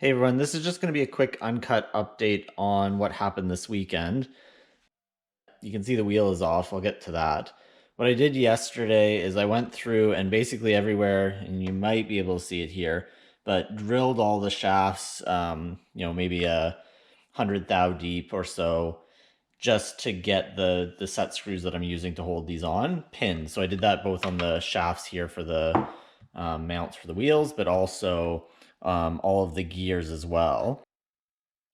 Hey everyone, this is just going to be a quick uncut update on what happened this weekend. You can see the wheel is off, I'll get to that. What I did yesterday is I went through and basically everywhere, and you might be able to see it here, but drilled all the shafts, maybe 100 thou deep or so, just to get the set screws that I'm using to hold these on pinned. So I did that both on the shafts here for the mounts for the wheels, but also all of the gears as well.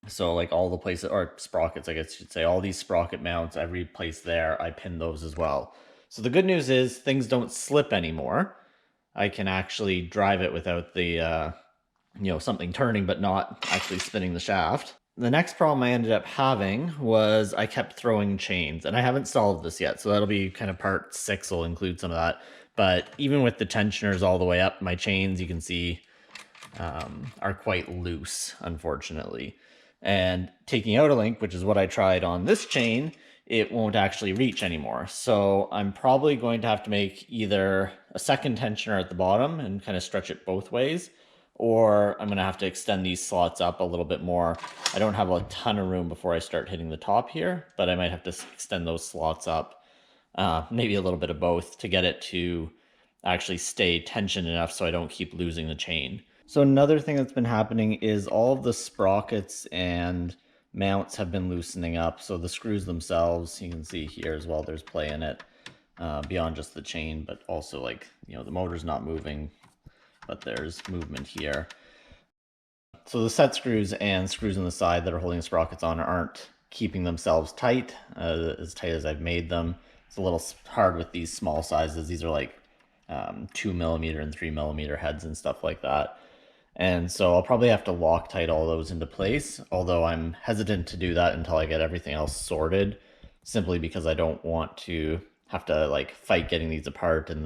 So like all the places, or sprockets, I guess you should say, all these sprocket mounts, every place there, I pinned those as well. So the good news is things don't slip anymore. I can actually drive it without the, something turning but not actually spinning the shaft. The next problem I ended up having was I kept throwing chains, and I haven't solved this yet, so that'll be kind of part 6 will include some of that. But even with the tensioners all the way up, my chains, you can see, are quite loose, unfortunately. And taking out a link, which is what I tried on this chain, it won't actually reach anymore. So I'm probably going to have to make either a second tensioner at the bottom and kind of stretch it both ways, or I'm going to have to extend these slots up a little bit more. I don't have a ton of room before I start hitting the top here, but I might have to extend those slots up, maybe a little bit of both, to get it to actually stay tensioned enough so I don't keep losing the chain. So another thing that's been happening is all of the sprockets and mounts have been loosening up. So the screws themselves, you can see here as well, there's play in it, beyond just the chain, but also the motor's not moving, but there's movement here. So the set screws and screws on the side that are holding the sprockets on aren't keeping themselves tight as I've made them. It's a little hard with these small sizes. These are like 2mm and 3mm heads and stuff like that. And so I'll probably have to Loctite all those into place, although I'm hesitant to do that until I get everything else sorted, simply because I don't want to have to fight getting these apart and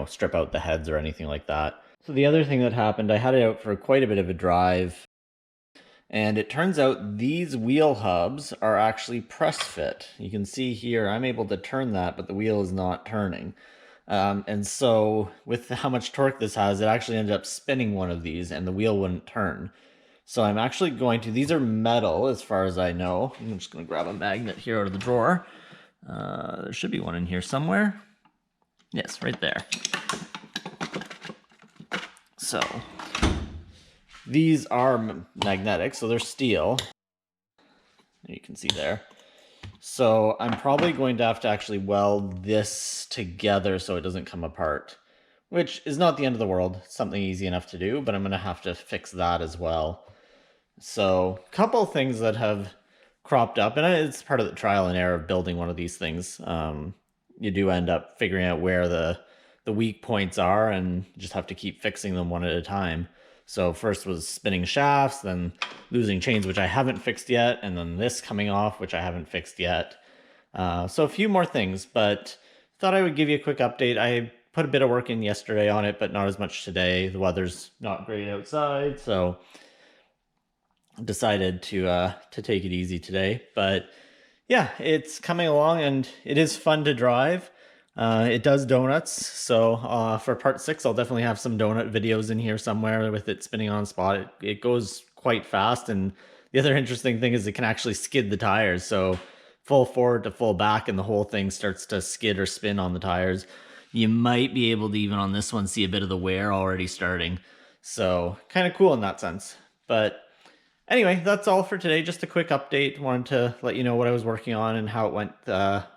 strip out the heads or anything like that. So the other thing that happened, I had it out for quite a bit of a drive, and it turns out these wheel hubs are actually press fit. You can see here, I'm able to turn that, but the wheel is not turning. And so with how much torque this has, it actually ended up spinning one of these and the wheel wouldn't turn. So I'm actually going to, these are metal as far as I know. I'm just going to grab a magnet here out of the drawer. There should be one in here somewhere. Yes, right there. So these are magnetic, so they're steel. You can see there. So I'm probably going to have to actually weld this together so it doesn't come apart, which is not the end of the world. It's something easy enough to do, but I'm going to have to fix that as well. So a couple of things that have cropped up, and it's part of the trial and error of building one of these things. You do end up figuring out where the weak points are and just have to keep fixing them one at a time. So first was spinning shafts, then losing chains, which I haven't fixed yet, and then this coming off, which I haven't fixed yet. So a few more things, but thought I would give you a quick update. I put a bit of work in yesterday on it, but not as much today. The weather's not great outside, so decided to take it easy today. But yeah, it's coming along, and it is fun to drive. It does donuts, so for part 6, I'll definitely have some donut videos in here somewhere with it spinning on spot. It goes quite fast, and the other interesting thing is it can actually skid the tires, so full forward to full back, and the whole thing starts to skid or spin on the tires. You might be able to, even on this one, see a bit of the wear already starting, so kind of cool in that sense. But anyway, that's all for today. Just a quick update. Wanted to let you know what I was working on and how it went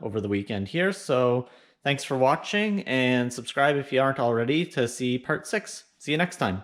over the weekend here. So thanks for watching, and subscribe if you aren't already to see part 6. See you next time.